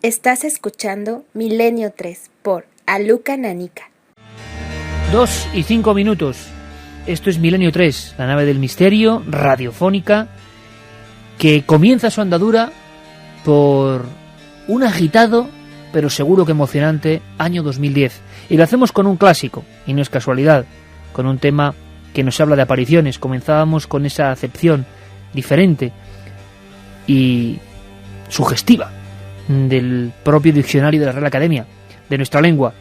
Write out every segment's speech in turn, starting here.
Estás escuchando Milenio 3 por Aluka Nanica. 2:05. Esto es Milenio 3, la nave del misterio radiofónica que comienza su andadura por un agitado, pero seguro que emocionante, año 2010. Y lo hacemos con un clásico, y no es casualidad, con un tema que nos habla de apariciones. Comenzábamos con esa acepción diferente y sugestiva del propio diccionario de la Real Academia, de nuestra lengua: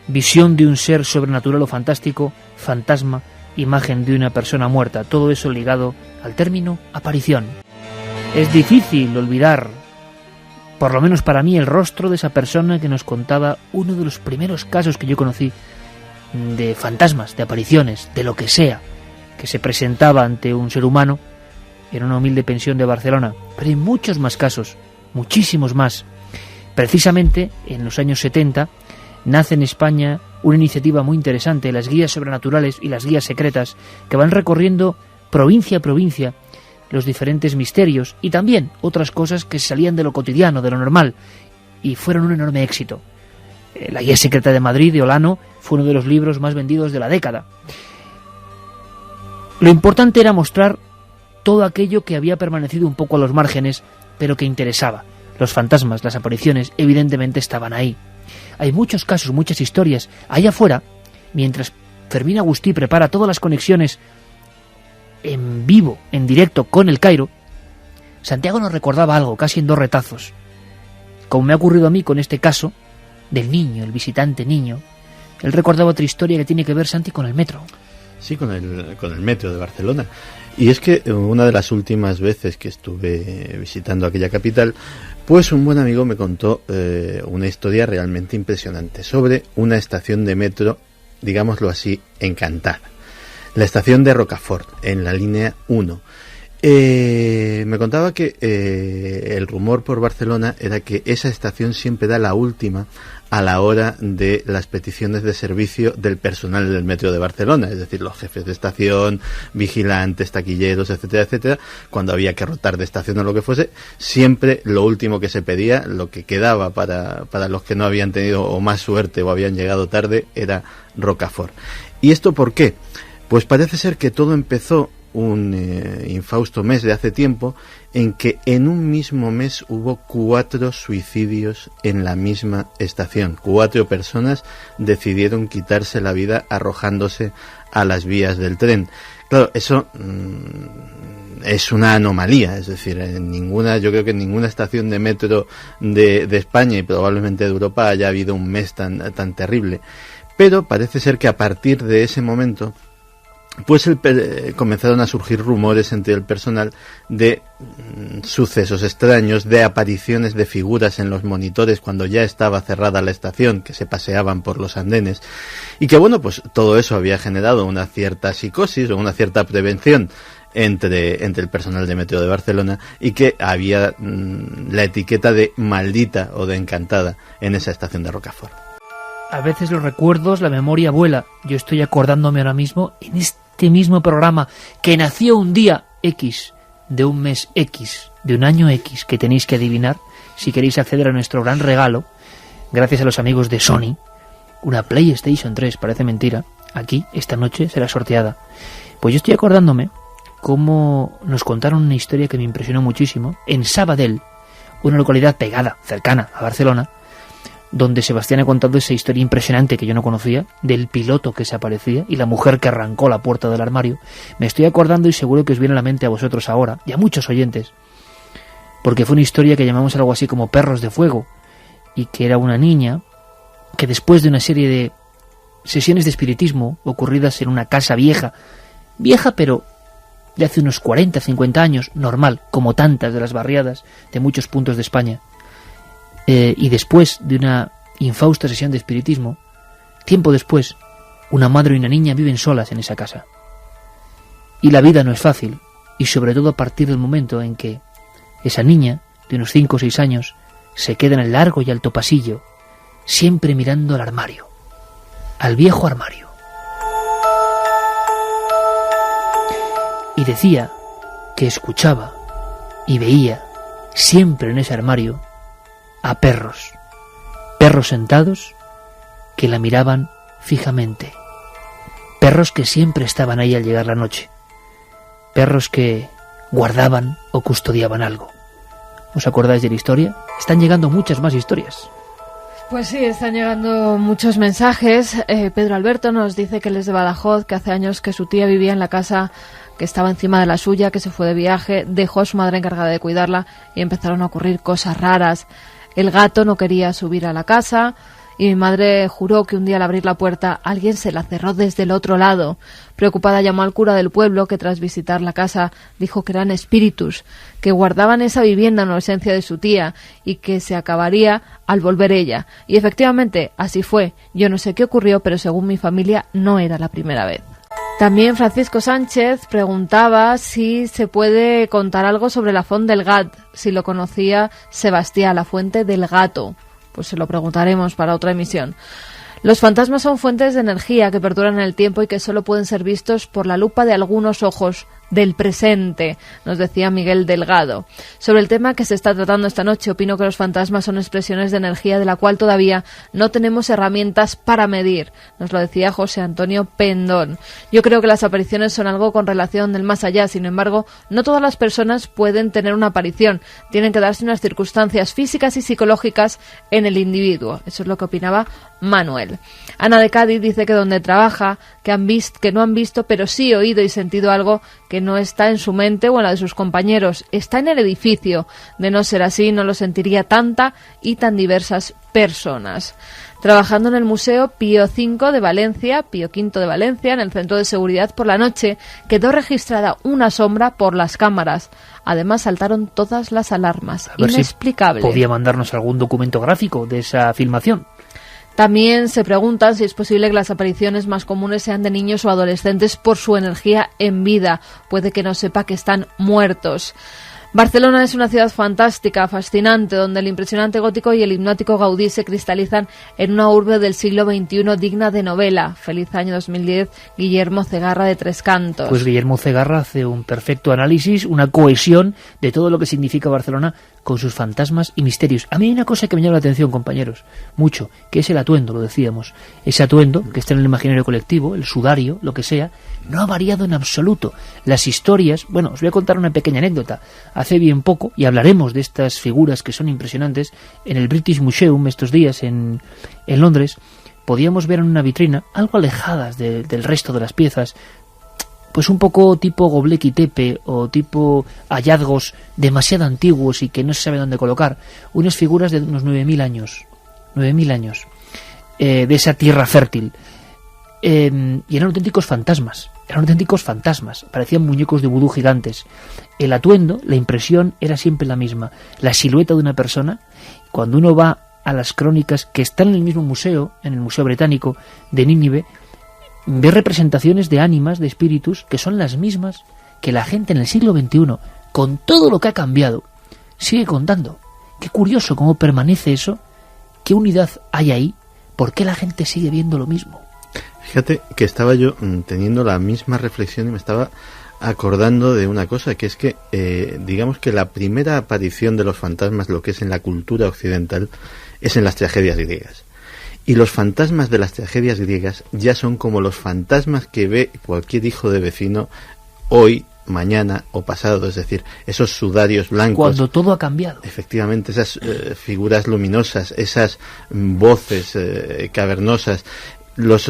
visión de un ser sobrenatural o fantástico, fantasma, imagen de una persona muerta, todo eso ligado al término aparición. Es difícil olvidar, por lo menos para mí, el rostro de esa persona que nos contaba uno de los primeros casos que yo conocí de fantasmas, de apariciones, de lo que sea, que se presentaba ante un ser humano en una humilde pensión de Barcelona. Pero hay muchos más casos, muchísimos más. Precisamente en los años 70 nace en España una iniciativa muy interesante, las guías sobrenaturales y las guías secretas, que van recorriendo provincia a provincia los diferentes misterios y también otras cosas que salían de lo cotidiano, de lo normal, y fueron un enorme éxito. La guía secreta de Madrid, de Olano, fue uno de los libros más vendidos de la década. Lo importante era mostrar todo aquello que había permanecido un poco a los márgenes, pero que interesaba. Los fantasmas, las apariciones, evidentemente estaban ahí. Hay muchos casos, muchas historias. Allá afuera, mientras Fermín Agustí prepara todas las conexiones en vivo, en directo con El Cairo, Santiago nos recordaba algo, casi en dos retazos. Como me ha ocurrido a mí con este caso del niño, el visitante niño, él recordaba otra historia que tiene que ver, Santi, con el metro. Sí, con el metro de Barcelona. Y es que una de las últimas veces que estuve visitando aquella capital, pues un buen amigo me contó una historia realmente impresionante sobre una estación de metro, digámoslo así, encantada. La estación de Rocafort, en la línea 1. Me contaba que el rumor por Barcelona era que esa estación siempre da la última a la hora de las peticiones de servicio del personal del metro de Barcelona, es decir, los jefes de estación, vigilantes, taquilleros, etcétera, etcétera. Cuando había que rotar de estación o lo que fuese, siempre lo último que se pedía, lo que quedaba para los que no habían tenido o más suerte o habían llegado tarde, era Rocafort. ¿Y esto por qué? Pues parece ser que todo empezó un infausto mes de hace tiempo, en que en un mismo mes hubo 4 suicidios en la misma estación. 4 personas decidieron quitarse la vida arrojándose a las vías del tren. Claro, eso es una anomalía, es decir, yo creo que en ninguna estación de metro de España y probablemente de Europa haya habido un mes tan terrible. Pero parece ser que a partir de ese momento, pues comenzaron a surgir rumores entre el personal de sucesos extraños, de apariciones de figuras en los monitores cuando ya estaba cerrada la estación, que se paseaban por los andenes, y que bueno, pues todo eso había generado una cierta psicosis o una cierta prevención entre el personal de Metro de Barcelona, y que había la etiqueta de maldita o de encantada en esa estación de Rocafort. A veces los recuerdos, la memoria vuela. Yo estoy acordándome ahora mismo en este mismo programa que nació un día X, de un mes X, de un año X, que tenéis que adivinar si queréis acceder a nuestro gran regalo, gracias a los amigos de Sony, una PlayStation 3, parece mentira, aquí, esta noche, será sorteada. Pues yo estoy acordándome cómo nos contaron una historia que me impresionó muchísimo, en Sabadell, una localidad pegada, cercana a Barcelona, donde Sebastián ha contado esa historia impresionante que yo no conocía, del piloto que se aparecía y la mujer que arrancó la puerta del armario. Me estoy acordando y seguro que os viene a la mente a vosotros ahora, y a muchos oyentes, porque fue una historia que llamamos algo así como Perros de Fuego, y que era una niña que después de una serie de sesiones de espiritismo ocurridas en una casa vieja pero de hace unos 40, 50 años, normal, como tantas de las barriadas de muchos puntos de España, y después de una infausta sesión de espiritismo, tiempo después, una madre y una niña viven solas en esa casa. Y la vida no es fácil, y sobre todo a partir del momento en que esa niña, de unos 5 o 6 años, se queda en el largo y alto pasillo, siempre mirando al armario, al viejo armario. Y decía que escuchaba y veía siempre en ese armario a perros. Perros sentados que la miraban fijamente. Perros que siempre estaban ahí al llegar la noche. Perros que guardaban o custodiaban algo. ¿Os acordáis de la historia? Están llegando muchas más historias. Pues sí, están llegando muchos mensajes. Pedro Alberto nos dice que él es de Badajoz, que hace años que su tía vivía en la casa que estaba encima de la suya, que se fue de viaje, dejó a su madre encargada de cuidarla y empezaron a ocurrir cosas raras. El gato no quería subir a la casa y mi madre juró que un día al abrir la puerta alguien se la cerró desde el otro lado. Preocupada llamó al cura del pueblo, que tras visitar la casa dijo que eran espíritus, que guardaban esa vivienda en ausencia de su tía y que se acabaría al volver ella. Y efectivamente, así fue. Yo no sé qué ocurrió, pero según mi familia no era la primera vez. También Francisco Sánchez preguntaba si se puede contar algo sobre la Font del Gat, si lo conocía Sebastián, la fuente del gato. Pues se lo preguntaremos para otra emisión. Los fantasmas son fuentes de energía que perduran en el tiempo y que solo pueden ser vistos por la lupa de algunos ojos del presente, nos decía Miguel Delgado. Sobre el tema que se está tratando esta noche, opino que los fantasmas son expresiones de energía de la cual todavía no tenemos herramientas para medir, nos lo decía José Antonio Pendón. Yo creo que las apariciones son algo con relación del más allá, sin embargo, no todas las personas pueden tener una aparición, tienen que darse unas circunstancias físicas y psicológicas en el individuo. Eso es lo que opinaba Manuel. Ana de Cádiz dice que donde trabaja, que no han visto, pero sí oído y sentido algo que no está en su mente o en la de sus compañeros, está en el edificio. De no ser así, no lo sentiría tanta y tan diversas personas. Trabajando en el Museo Pío V de Valencia, en el centro de seguridad por la noche, quedó registrada una sombra por las cámaras. Además saltaron todas las alarmas. Inexplicable. Si podía mandarnos algún documento gráfico de esa filmación. También se preguntan si es posible que las apariciones más comunes sean de niños o adolescentes por su energía en vida. Puede que no sepa que están muertos. Barcelona es una ciudad fantástica, fascinante, donde el impresionante gótico y el hipnótico Gaudí se cristalizan en una urbe del siglo XXI digna de novela. Feliz año 2010, Guillermo Cegarra de Tres Cantos. Pues Guillermo Cegarra hace un perfecto análisis, una cohesión de todo lo que significa Barcelona con sus fantasmas y misterios. A mí hay una cosa que me llama la atención, compañeros, mucho, que es el atuendo, lo decíamos. Ese atuendo que está en el imaginario colectivo, el sudario, lo que sea, no ha variado en absoluto. Las historias, bueno, os voy a contar una pequeña anécdota. Hace bien poco, y hablaremos de estas figuras que son impresionantes, en el British Museum estos días en Londres, podíamos ver en una vitrina, algo alejadas del resto de las piezas, pues un poco tipo Göbekli Tepe o tipo hallazgos demasiado antiguos y que no se sabe dónde colocar, unas figuras de unos 9.000 años, de esa tierra fértil, y eran auténticos fantasmas, parecían muñecos de vudú gigantes. El atuendo, la impresión era siempre la misma, la silueta de una persona. Cuando uno va a las crónicas que están en el mismo museo, en el Museo Británico de Nínive, ve representaciones de ánimas, de espíritus, que son las mismas que la gente en el siglo XXI, con todo lo que ha cambiado, sigue contando. Qué curioso cómo permanece eso, qué unidad hay ahí, por qué la gente sigue viendo lo mismo. Fíjate que estaba yo teniendo la misma reflexión y me estaba acordando de una cosa, que es que digamos que la primera aparición de los fantasmas, lo que es en la cultura occidental, es en las tragedias griegas. Y los fantasmas de las tragedias griegas ya son como los fantasmas que ve cualquier hijo de vecino hoy, mañana o pasado, es decir, esos sudarios blancos. Cuando todo ha cambiado. Efectivamente, esas figuras luminosas, esas voces cavernosas. Los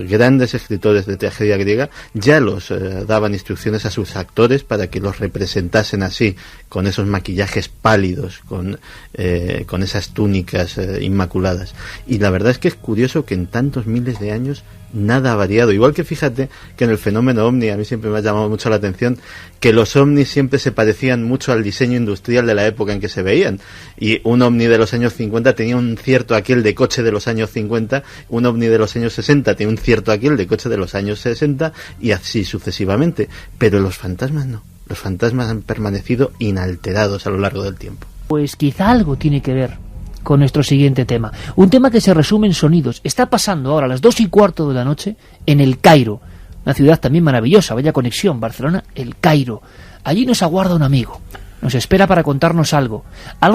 grandes escritores de tragedia griega ya los daban instrucciones a sus actores para que los representasen así, con esos maquillajes pálidos, con esas túnicas inmaculadas. Y la verdad es que es curioso que en tantos miles de años nada ha variado. Igual que fíjate que en el fenómeno ovni, a mí siempre me ha llamado mucho la atención que los ovnis siempre se parecían mucho al diseño industrial de la época en que se veían. Y un ovni de los años 50 tenía un cierto aquel de coche de los años 50, un ovni de los años 60 tenía un cierto aquel de coche de los años 60 y así sucesivamente. Pero los fantasmas no. Los fantasmas han permanecido inalterados a lo largo del tiempo. Pues quizá algo tiene que ver con nuestro siguiente tema. Un tema que se resume en sonidos. Está pasando ahora a las 2:15 de la noche en El Cairo, una ciudad también maravillosa, vaya conexión, Barcelona, El Cairo. Allí nos aguarda un amigo, nos espera para contarnos algo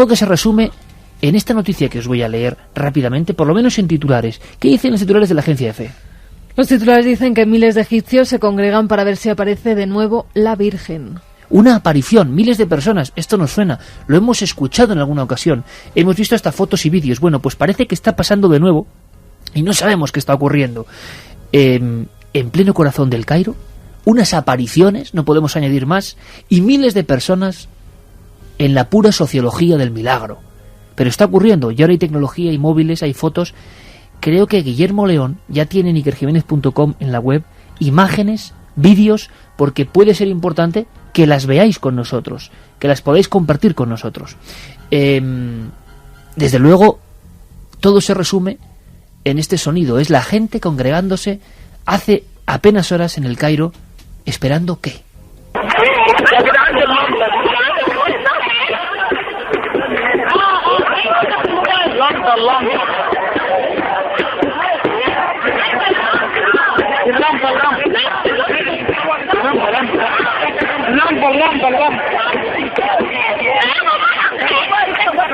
que se resume en esta noticia que os voy a leer rápidamente, por lo menos en titulares. ¿Qué dicen los titulares de la agencia EFE? Los titulares dicen que miles de egipcios se congregan para ver si aparece de nuevo la Virgen. Una aparición, miles de personas, esto nos suena, lo hemos escuchado en alguna ocasión, hemos visto hasta fotos y vídeos. Bueno, pues parece que está pasando de nuevo y no sabemos qué está ocurriendo. En pleno corazón del Cairo, unas apariciones, no podemos añadir más, y miles de personas en la pura sociología del milagro. Pero está ocurriendo, y ahora hay tecnología, hay móviles, hay fotos. Creo que Guillermo León ya tiene en ikerjimenez.com en la web imágenes, vídeos, porque puede ser importante que las veáis con nosotros, que las podáis compartir con nosotros. Desde luego, todo se resume en este sonido. Es la gente congregándose hace apenas horas en el Cairo, esperando ¿qué?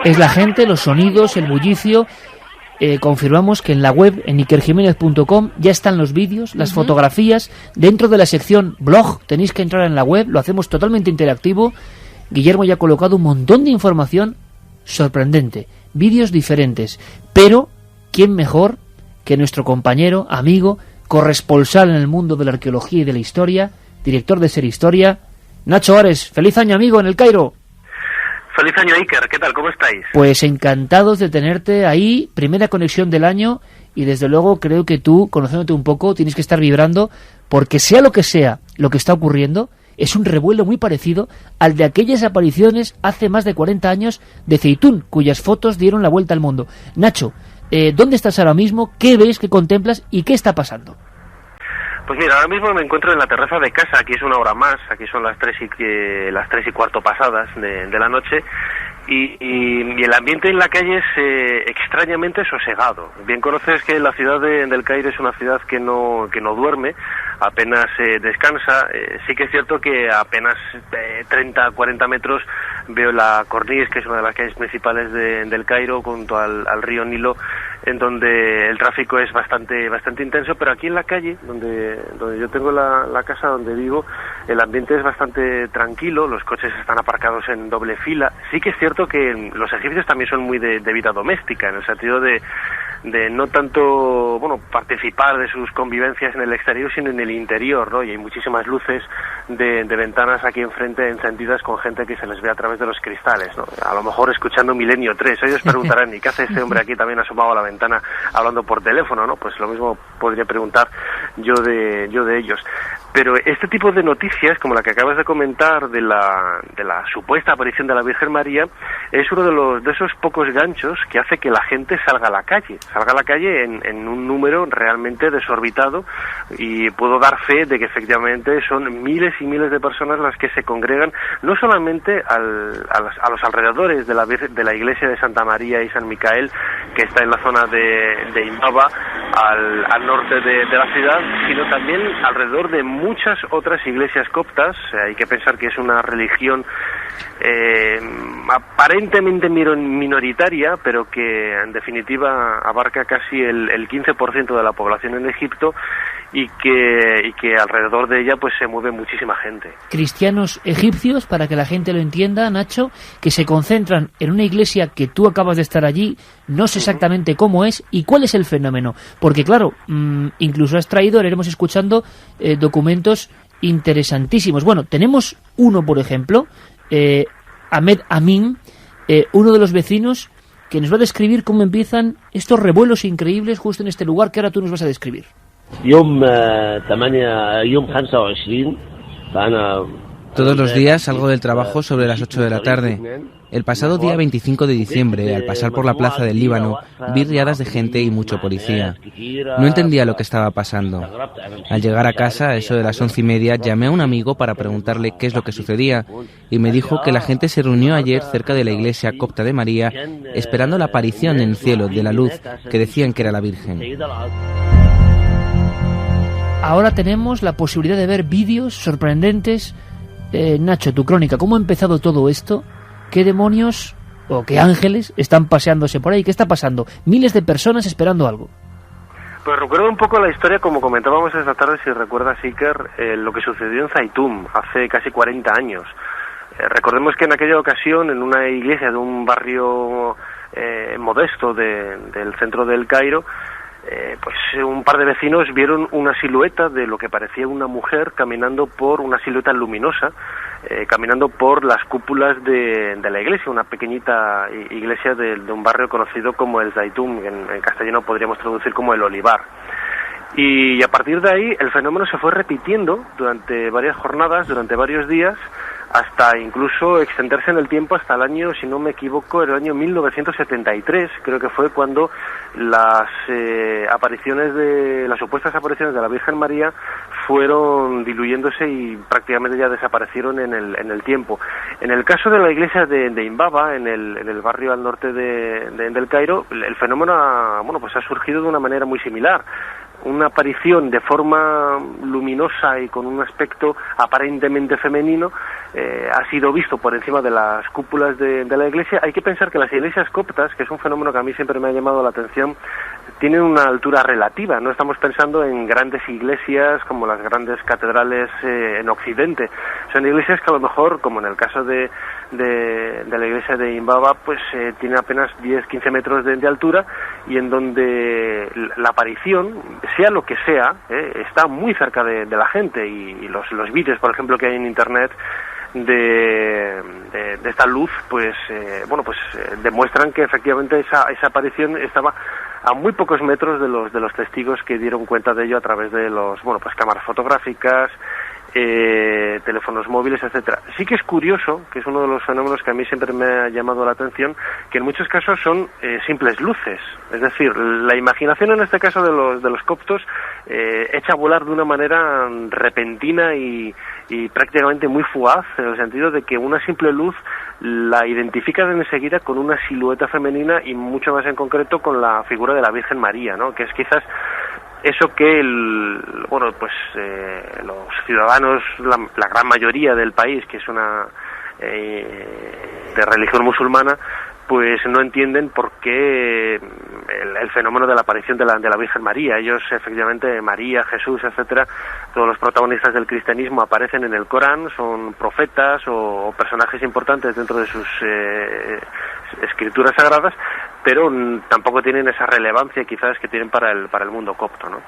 Es la gente, los sonidos, el bullicio. Confirmamos que en la web, en ikerjimenez.com, ya están los vídeos, las fotografías. Dentro de la sección blog tenéis que entrar en la web, lo hacemos totalmente interactivo. Guillermo ya ha colocado un montón de información sorprendente, vídeos diferentes. Pero, ¿quién mejor que nuestro compañero, amigo, corresponsal en el mundo de la arqueología y de la historia, director de Ser Historia, Nacho Ares? ¡Feliz año, amigo, en el Cairo! Feliz año, Iker. ¿Qué tal? ¿Cómo estáis? Pues encantados de tenerte ahí, primera conexión del año, y desde luego creo que tú, conociéndote un poco, tienes que estar vibrando, porque sea lo que está ocurriendo, es un revuelo muy parecido al de aquellas apariciones hace más de 40 años de Zeitún, cuyas fotos dieron la vuelta al mundo. Nacho, ¿dónde estás ahora mismo? ¿Qué ves? ¿Qué contemplas? ¿Y qué está pasando? Pues mira, ahora mismo me encuentro en la terraza de casa. Aquí es una hora más, aquí son las 3:15 pasadas de la noche, y el ambiente en la calle es extrañamente sosegado. Bien conoces que la ciudad del Cairo es una ciudad que no duerme, apenas descansa. Sí que es cierto que a apenas 30-40 metros veo la Corniche, que es una de las calles principales del Cairo, junto al río Nilo, en donde el tráfico es bastante intenso, pero aquí en la calle, donde yo tengo la casa donde vivo, el ambiente es bastante tranquilo, los coches están aparcados en doble fila. Sí que es cierto que los egipcios también son muy de vida doméstica, en el sentido de no tanto, participar de sus convivencias en el exterior, sino en el interior, ¿no? Y hay muchísimas luces de ventanas aquí enfrente encendidas con gente que se les ve a través de los cristales, ¿no? A lo mejor escuchando Milenio 3. Ellos preguntarán, ¿y qué hace este hombre aquí también asomado a la ventana hablando por teléfono, no? Pues lo mismo podría preguntar yo de ellos. Pero este tipo de noticias, como la que acabas de comentar de la supuesta aparición de la Virgen María, es uno de esos pocos ganchos que hace que la gente salga a la calle en un número realmente desorbitado, y puedo dar fe de que efectivamente son miles y miles de personas las que se congregan, no solamente a los alrededores de la iglesia de Santa María y San Micael, que está en la zona de Imaba, al norte de la ciudad, sino también alrededor de muchas otras iglesias coptas. Hay que pensar que es una religión aparentemente minoritaria, pero que en definitiva abarca casi el 15% de la población en Egipto, y que alrededor de ella pues se mueve muchísima gente. Cristianos egipcios, para que la gente lo entienda, Nacho, que se concentran en una iglesia que tú acabas de estar allí, no sé exactamente cómo es y cuál es el fenómeno, porque claro, incluso has traído, iremos escuchando documentos interesantísimos. Bueno, tenemos uno, por ejemplo, Ahmed Amin, uno de los vecinos, que nos va a describir cómo empiezan estos revuelos increíbles justo en este lugar que ahora tú nos vas a describir. Todos los días salgo del trabajo sobre las 8 de la tarde. El pasado día 25 de diciembre, al pasar por la plaza del Líbano, vi riadas de gente y mucho policía. No entendía lo que estaba pasando. Al llegar a casa, a eso de las 11:30, llamé a un amigo para preguntarle qué es lo que sucedía, y me dijo que la gente se reunió ayer cerca de la iglesia copta de María, esperando la aparición en el cielo de la luz que decían que era la Virgen. Ahora tenemos la posibilidad de ver vídeos sorprendentes. Nacho, tu crónica, ¿cómo ha empezado todo esto? ¿Qué demonios o que ángeles están paseándose por ahí. ¿Qué está pasando? Miles de personas esperando algo. Pues recuerdo un poco la historia, como comentábamos esta tarde, si recuerdas, Iker, lo que sucedió en Zaitum hace casi 40 años. Recordemos que en aquella ocasión, en una iglesia de un barrio modesto del centro del Cairo, pues un par de vecinos vieron una silueta de lo que parecía una mujer caminando por una silueta luminosa, caminando por las cúpulas de la iglesia, una pequeñita iglesia de un barrio conocido como el Zaitum, en castellano podríamos traducir como el Olivar. Y a partir de ahí el fenómeno se fue repitiendo durante varias jornadas, durante varios días, hasta incluso extenderse en el tiempo hasta el año, si no me equivoco, el año 1973, creo que fue cuando las supuestas apariciones de la Virgen María fueron diluyéndose y prácticamente ya desaparecieron en el tiempo. En el caso de la iglesia de Imbaba, en el barrio al norte del Cairo, el fenómeno ha surgido de una manera muy similar. Una aparición de forma luminosa y con un aspecto aparentemente femenino ha sido visto por encima de las cúpulas de la iglesia. Hay que pensar que las iglesias coptas, que es un fenómeno que a mí siempre me ha llamado la atención, tienen una altura relativa. No estamos pensando en grandes iglesias como las grandes catedrales en Occidente. Son iglesias que a lo mejor, como en el caso de la iglesia de Imbaba, pues tiene apenas 10-15 metros de altura, y en donde la aparición, sea lo que sea, está muy cerca de la gente, y los vídeos, por ejemplo, que hay en internet de esta luz, pues demuestran que efectivamente esa aparición estaba a muy pocos metros de los testigos que dieron cuenta de ello a través de cámaras fotográficas, teléfonos móviles, etcétera. Sí que es curioso, que es uno de los fenómenos que a mí siempre me ha llamado la atención, que en muchos casos son simples luces. Es decir, la imaginación en este caso de los coptos echa a volar de una manera repentina y prácticamente muy fugaz, en el sentido de que una simple luz la identifican enseguida con una silueta femenina, y mucho más en concreto con la figura de la Virgen María, ¿no? Que es quizás eso que los ciudadanos, la gran mayoría del país, que es una de religión musulmana, pues no entienden por qué el fenómeno de la aparición de la Virgen María. Ellos, efectivamente, María, Jesús, etcétera, todos los protagonistas del cristianismo aparecen en el Corán, son profetas o personajes importantes dentro de sus escrituras sagradas, pero tampoco tienen esa relevancia quizás que tienen para el mundo copto, ¿no?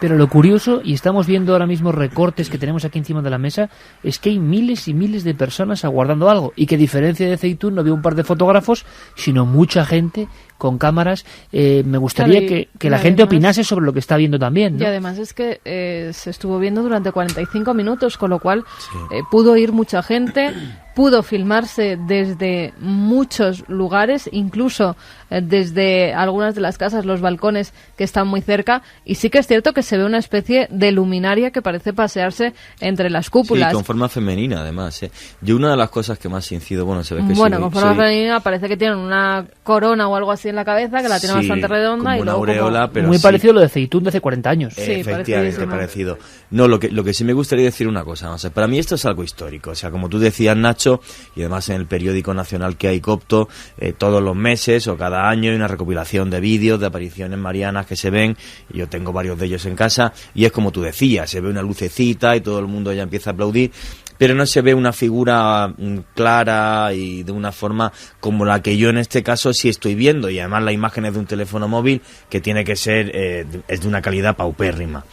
Pero lo curioso, y estamos viendo ahora mismo recortes que tenemos aquí encima de la mesa, es que hay miles y miles de personas aguardando algo, y que a diferencia de Zeytún no veo un par de fotógrafos, sino mucha gente con cámaras. Me gustaría que la gente opinase sobre lo que está viendo también, ¿no? Y además es que se estuvo viendo durante 45 minutos, con lo cual pudo ir mucha gente, pudo filmarse desde muchos lugares, incluso desde algunas de las casas, los balcones que están muy cerca, y sí que es cierto que se ve una especie de luminaria que parece pasearse entre las cúpulas. Sí, con forma femenina, además. Yo una de las cosas que más incido, se ve que con forma femenina parece que tienen una corona o algo así en la cabeza, que la tiene bastante redonda, como y luego una aureola, pero muy parecido a lo de Zeytún de hace 40 años. Sí, efectivamente, parecido. No, lo que sí me gustaría decir una cosa, para mí esto es algo histórico. O sea, como tú decías, Nacho, y además en el periódico nacional que hay copto, todos los meses o cada año hay una recopilación de vídeos de apariciones marianas que se ven, y yo tengo varios de ellos en casa, y es como tú decías, se ve una lucecita y todo el mundo ya empieza a aplaudir, pero no se ve una figura clara y de una forma como la que yo en este caso sí estoy viendo, y además la imagen es de un teléfono móvil que tiene que ser es de una calidad paupérrima.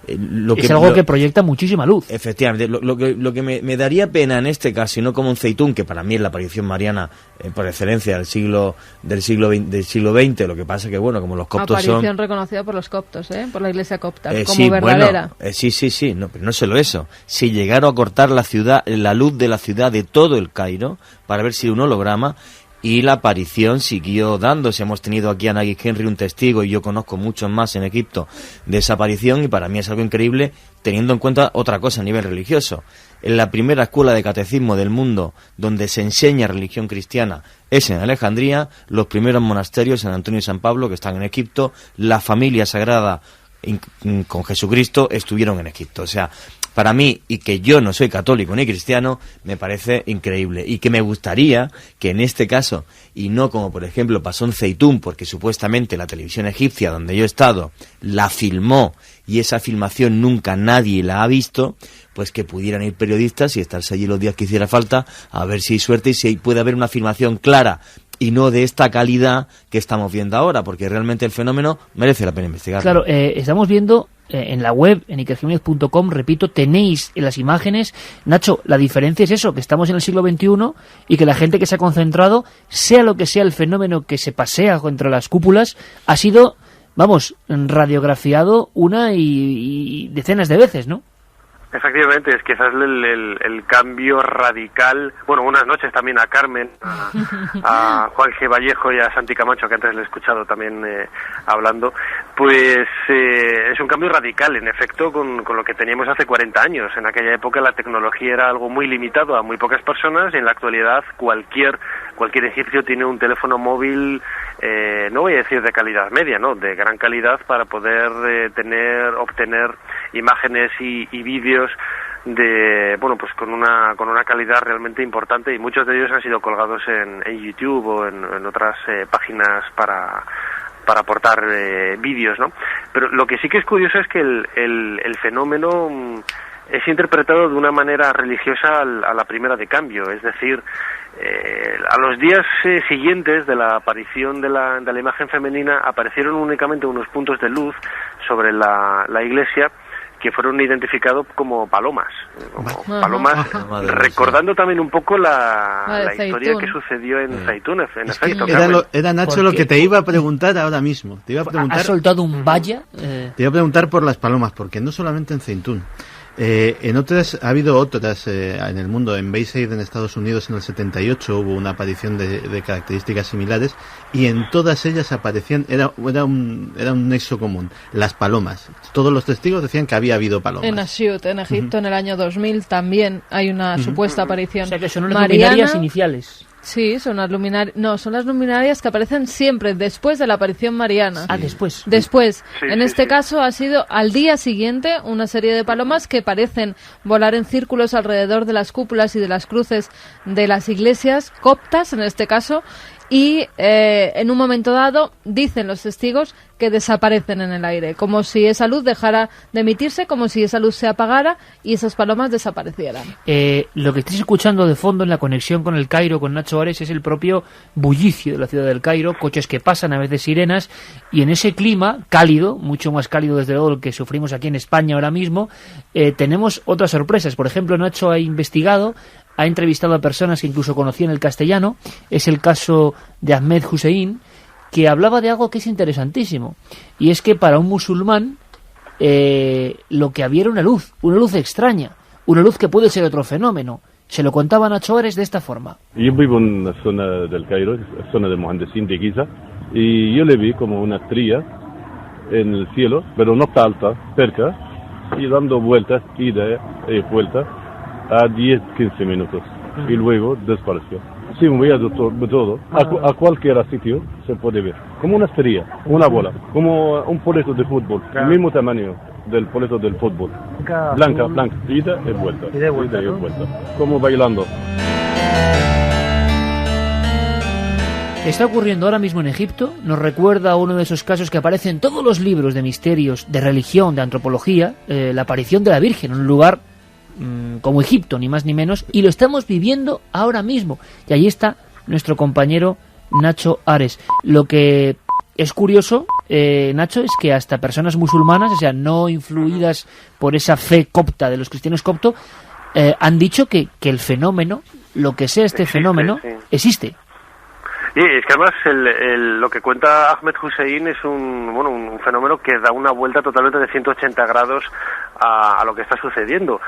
Es algo que proyecta muchísima luz. Efectivamente, lo que me daría pena en este caso, y no como un Zeytún, que para mí es la aparición mariana por excelencia del siglo XX, lo que pasa que como los coptos aparición reconocida por los coptos, por la iglesia copta, como verdadera. Sí, no, pero no solo eso. Si llegaron a cortar la luz de la ciudad de todo el Cairo para ver si un holograma, y la aparición siguió dándose. Hemos tenido aquí a Nagui Henry, un testigo, y yo conozco muchos más en Egipto de esa aparición, y para mí es algo increíble teniendo en cuenta otra cosa a nivel religioso. En la primera escuela de catecismo del mundo donde se enseña religión cristiana es en Alejandría, los primeros monasterios, San Antonio y San Pablo, que están en Egipto, la familia sagrada con Jesucristo estuvieron en Egipto. O sea, para mí, y que yo no soy católico ni cristiano, me parece increíble. Y que me gustaría que en este caso, y no como por ejemplo pasó en Zeitún, porque supuestamente la televisión egipcia donde yo he estado la filmó y esa filmación nunca nadie la ha visto, pues que pudieran ir periodistas y estarse allí los días que hiciera falta, a ver si hay suerte y si puede haber una filmación clara y no de esta calidad que estamos viendo ahora, porque realmente el fenómeno merece la pena investigar. Claro, estamos viendo en la web, en ikerjimenez.com, repito, tenéis en las imágenes, Nacho, la diferencia es eso, que estamos en el siglo XXI y que la gente que se ha concentrado, sea lo que sea el fenómeno que se pasea contra las cúpulas, ha sido, vamos, radiografiado una y decenas de veces, ¿no? Efectivamente, es quizás el cambio radical. Bueno, buenas noches también a Carmen, a Juan G. Vallejo y a Santi Camacho, que antes le he escuchado también hablando. Pues es un cambio radical, en efecto, con lo que teníamos hace 40 años. En aquella época la tecnología era algo muy limitado a muy pocas personas y en la actualidad cualquier egipcio tiene un teléfono móvil, no voy a decir de calidad media, no, de gran calidad, para poder obtener imágenes y vídeos de, bueno, pues con una calidad realmente importante, y muchos de ellos han sido colgados en YouTube o en otras páginas para aportar vídeos, ¿no? Pero lo que sí que es curioso es que el fenómeno es interpretado de una manera religiosa a la primera de cambio, es decir, a los días siguientes de la aparición de la imagen femenina aparecieron únicamente unos puntos de luz sobre la iglesia que fueron identificados como palomas, recordando también un poco la historia que sucedió en Zeitún, en efecto. Era Nacho lo que te iba a preguntar ahora mismo. Te iba a preguntar, ¿has soltado un vaya? Te iba a preguntar por las palomas, porque no solamente en Zeitún. En otras, ha habido otras en el mundo. En Bayside, en Estados Unidos, en el 78 hubo una aparición de características similares, y en todas ellas aparecían, era un nexo común: las palomas. Todos los testigos decían que había habido palomas. En Asiut, en Egipto, en el año 2000 también hay una supuesta aparición. O sea que son las luminarias iniciales. Sí, son las luminarias. No, son las luminarias que aparecen siempre después de la aparición mariana. Ah, después. Después. Sí, en este caso ha sido al día siguiente una serie de palomas que parecen volar en círculos alrededor de las cúpulas y de las cruces de las iglesias coptas, en este caso, y en un momento dado dicen los testigos que desaparecen en el aire, como si esa luz dejara de emitirse, como si esa luz se apagara y esas palomas desaparecieran. Lo que estáis escuchando de fondo en la conexión con el Cairo, con Nacho Ares, es el propio bullicio de la ciudad del Cairo, coches que pasan, a veces sirenas, y en ese clima cálido, mucho más cálido desde luego el que sufrimos aquí en España ahora mismo, tenemos otras sorpresas. Por ejemplo, Nacho ha investigado, ha entrevistado a personas que incluso conocían el castellano. Es el caso de Ahmed Hussein, que hablaba de algo que es interesantísimo, y es que para un musulmán lo que había era una luz extraña, una luz que puede ser otro fenómeno. Se lo contaba Nacho Ares de esta forma. Yo vivo en la zona del Cairo, zona de Mohandesín de Giza, y yo le vi como una estrella en el cielo, pero no tan alta, cerca, y dando vueltas, ida y vuelta, a 10-15 minutos, y luego desapareció. Sí, me veía de todo. A cualquier sitio se puede ver. Como una estrella, una bola, como un poleto de fútbol, el mismo tamaño del poleto del fútbol. Blanca, ida y vuelta. Ida y vuelta. Como bailando. Está ocurriendo ahora mismo en Egipto. Nos recuerda a uno de esos casos que aparece en todos los libros de misterios, de religión, de antropología, la aparición de la Virgen en un lugar como Egipto, ni más ni menos, y lo estamos viviendo ahora mismo. Y ahí está nuestro compañero Nacho Ares. Lo que es curioso, Nacho, es que hasta personas musulmanas, o sea, no influidas por esa fe copta de los cristianos coptos, han dicho que el fenómeno, lo que sea este fenómeno, existe. Y es que además lo que cuenta Ahmed Hussein es un fenómeno que da una vuelta totalmente de 180 grados a lo que está sucediendo.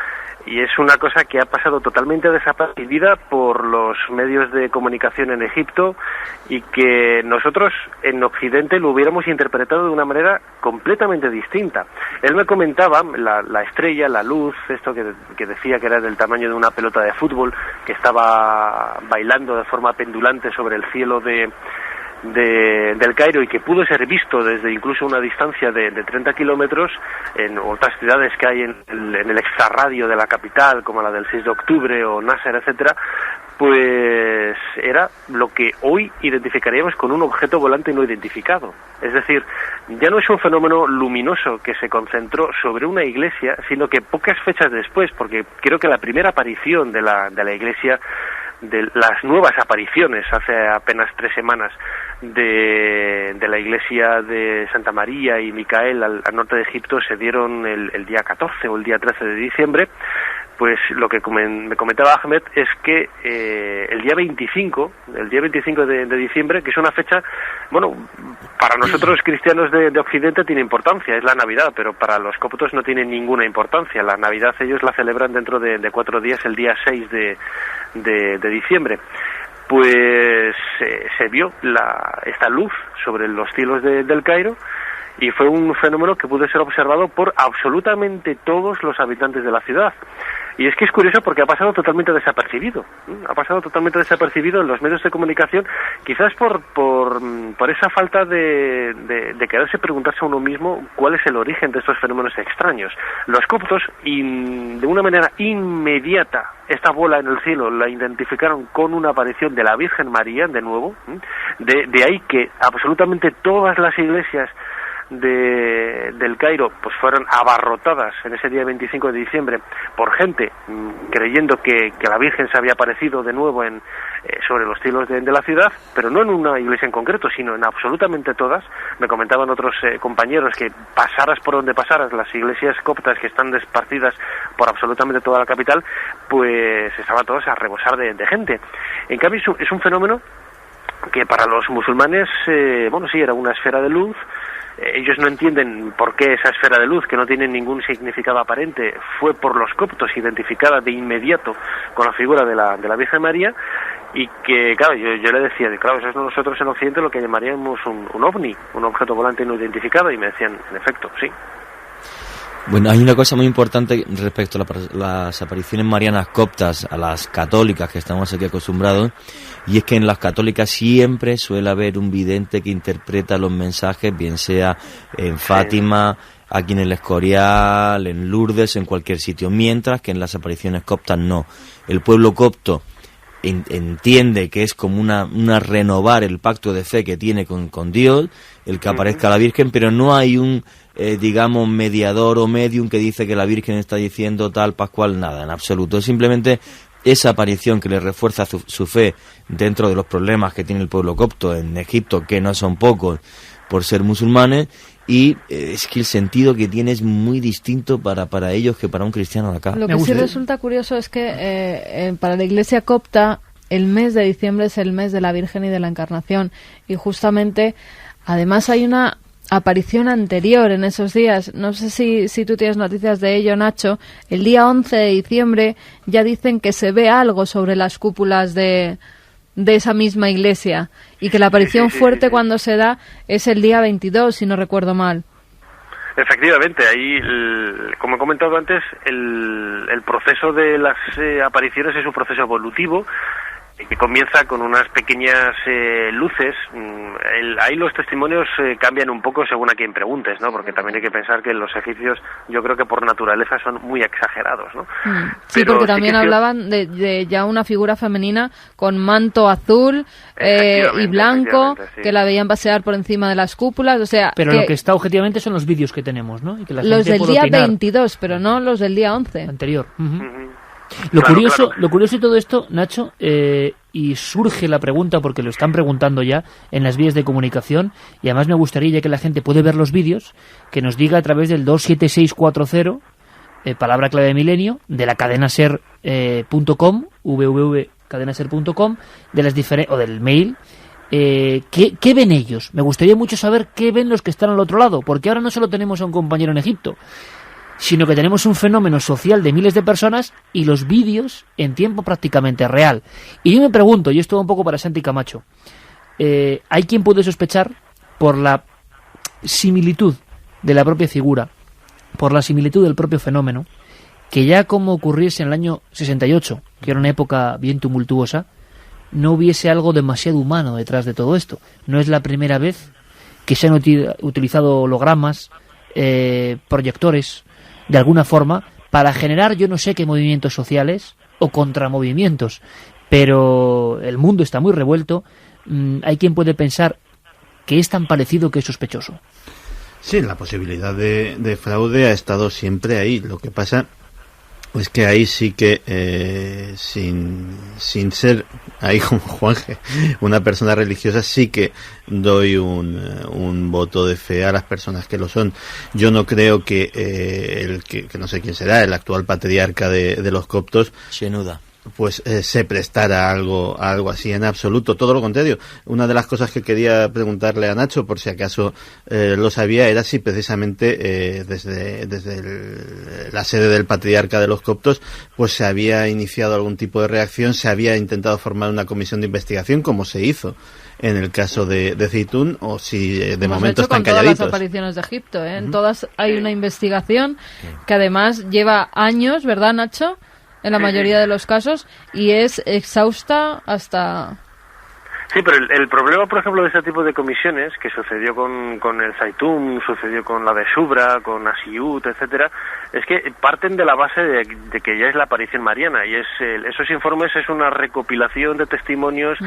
Y es una cosa que ha pasado totalmente desapercibida por los medios de comunicación en Egipto, y que nosotros en Occidente lo hubiéramos interpretado de una manera completamente distinta. Él me comentaba la estrella, la luz, esto que decía que era del tamaño de una pelota de fútbol, que estaba bailando de forma pendulante sobre el cielo de del Cairo y que pudo ser visto desde incluso una distancia de 30 kilómetros en otras ciudades que hay en el extrarradio de la capital, como la del 6 de octubre o Nasser, etcétera, pues era lo que hoy identificaríamos con un objeto volante no identificado. Es decir, ya no es un fenómeno luminoso que se concentró sobre una iglesia, sino que pocas fechas después, porque creo que la primera aparición de la iglesia, de las nuevas apariciones hace apenas 3 semanas de la iglesia de Santa María y Micael al norte de Egipto se dieron el día 14 o el día 13 de diciembre. Pues lo que me comentaba Ahmed es que el día 25 de diciembre, que es una fecha, bueno, para nosotros cristianos de Occidente tiene importancia, es la Navidad, pero para los coptos no tiene ninguna importancia. La Navidad ellos la celebran dentro de 4 días, el día 6 de diciembre. Pues se vio esta luz sobre los cielos del Cairo, y fue un fenómeno que pudo ser observado por absolutamente todos los habitantes de la ciudad. Y es que es curioso porque ha pasado totalmente desapercibido. Ha pasado totalmente desapercibido en los medios de comunicación, quizás por esa falta de quererse preguntarse a uno mismo cuál es el origen de estos fenómenos extraños. Los coptos, de una manera inmediata, esta bola en el cielo la identificaron con una aparición de la Virgen María, de nuevo. De ahí que absolutamente todas las iglesias del Cairo pues fueron abarrotadas en ese día 25 de diciembre por gente creyendo que la Virgen se había aparecido de nuevo sobre los cielos de la ciudad, pero no en una iglesia en concreto, sino en absolutamente todas. Me comentaban otros compañeros que pasaras por donde pasaras, las iglesias coptas que están esparcidas por absolutamente toda la capital, pues estaban todas a rebosar de gente. En cambio es un fenómeno que para los musulmanes, bueno, sí, era una esfera de luz. Ellos no entienden por qué esa esfera de luz, que no tiene ningún significado aparente, fue por los coptos identificada de inmediato con la figura de la Virgen María, y que, claro, yo le decía, claro, eso es nosotros en Occidente lo que llamaríamos un ovni, un objeto volante no identificado, y me decían, en efecto, sí. Bueno, hay una cosa muy importante respecto a las apariciones marianas coptas a las católicas que estamos aquí acostumbrados, y es que en las católicas siempre suele haber un vidente que interpreta los mensajes, bien sea en Fátima, aquí en el Escorial, en Lourdes, en cualquier sitio, mientras que en las apariciones coptas no. El pueblo copto entiende que es como una renovar el pacto de fe que tiene con Dios, el que aparezca la Virgen, pero no hay un digamos mediador o medium que dice que la Virgen está diciendo tal, pascual, nada, en absoluto. Es simplemente esa aparición que le refuerza su fe dentro de los problemas que tiene el pueblo copto en Egipto, que no son pocos por ser musulmanes, y es que el sentido que tiene es muy distinto para ellos que para un cristiano de acá. Lo que sí resulta curioso es que para la Iglesia copta el mes de diciembre es el mes de la Virgen y de la Encarnación, y justamente además hay una aparición anterior en esos días. No sé si tú tienes noticias de ello, Nacho. El día 11 de diciembre ya dicen que se ve algo sobre las cúpulas de esa misma iglesia, y que la aparición fuerte cuando se da es el día 22, si no recuerdo mal. Efectivamente, ahí, como he comentado antes, el proceso de las apariciones es un proceso evolutivo que comienza con unas pequeñas luces. Ahí los testimonios cambian un poco según a quien preguntes, ¿no? Porque también hay que pensar que los egipcios, yo creo que por naturaleza son muy exagerados, ¿no? Sí, porque también hablaban de ya una figura femenina con manto azul y blanco, sí, que la veían pasear por encima de las cúpulas, o sea... Pero lo que está objetivamente son los vídeos que tenemos, ¿no? Y que la los gente del día opinar. 22, pero no los del día 11. Anterior. Lo curioso de todo esto, Nacho, y surge la pregunta porque lo están preguntando ya en las vías de comunicación, y además me gustaría, ya que la gente puede ver los vídeos, que nos diga a través del 27640, palabra clave de milenio, de la cadenaser.com, www.cadenaser.com, de las o del mail, ¿qué ven ellos? Me gustaría mucho saber qué ven los que están al otro lado, porque ahora no solo tenemos a un compañero en Egipto, sino que tenemos un fenómeno social de miles de personas y los vídeos en tiempo prácticamente real. Y yo me pregunto, y esto va un poco para Santi Camacho, hay quien puede sospechar, por la similitud de la propia figura, por la similitud del propio fenómeno, que ya como ocurriese en el año 68, que era una época bien tumultuosa, no hubiese algo demasiado humano detrás de todo esto. No es la primera vez que se han utilizado hologramas, proyectores, de alguna forma, para generar yo no sé qué movimientos sociales o contramovimientos, pero el mundo está muy revuelto. Hay quien puede pensar que es tan parecido que es sospechoso. Sí, la posibilidad de fraude ha estado siempre ahí. Lo que pasa es que ahí sí que, sin ser, ahí como Juanje, una persona religiosa, sí que doy un voto de fe a las personas que lo son. Yo no creo que que no sé quién será, el actual patriarca de los coptos, Shenouda, pues se prestara a algo así en absoluto. Todo lo contrario. Una de las cosas que quería preguntarle a Nacho, por si acaso lo sabía, era si precisamente desde la sede del patriarca de los coptos pues se había iniciado algún tipo de reacción, se había intentado formar una comisión de investigación como se hizo en el caso de Zeitoun, o si de momento están calladitos. Todas las apariciones de Egipto, ¿eh? En todas hay una investigación que además lleva años, ¿verdad, Nacho?, en la mayoría de los casos, y es exhausta hasta... Sí, pero el problema, por ejemplo, de este tipo de comisiones, que sucedió con el Zeitoun, sucedió con la de Subra, con Asiut, etcétera, es que parten de la base de que ya es la aparición mariana, y esos informes es una recopilación de testimonios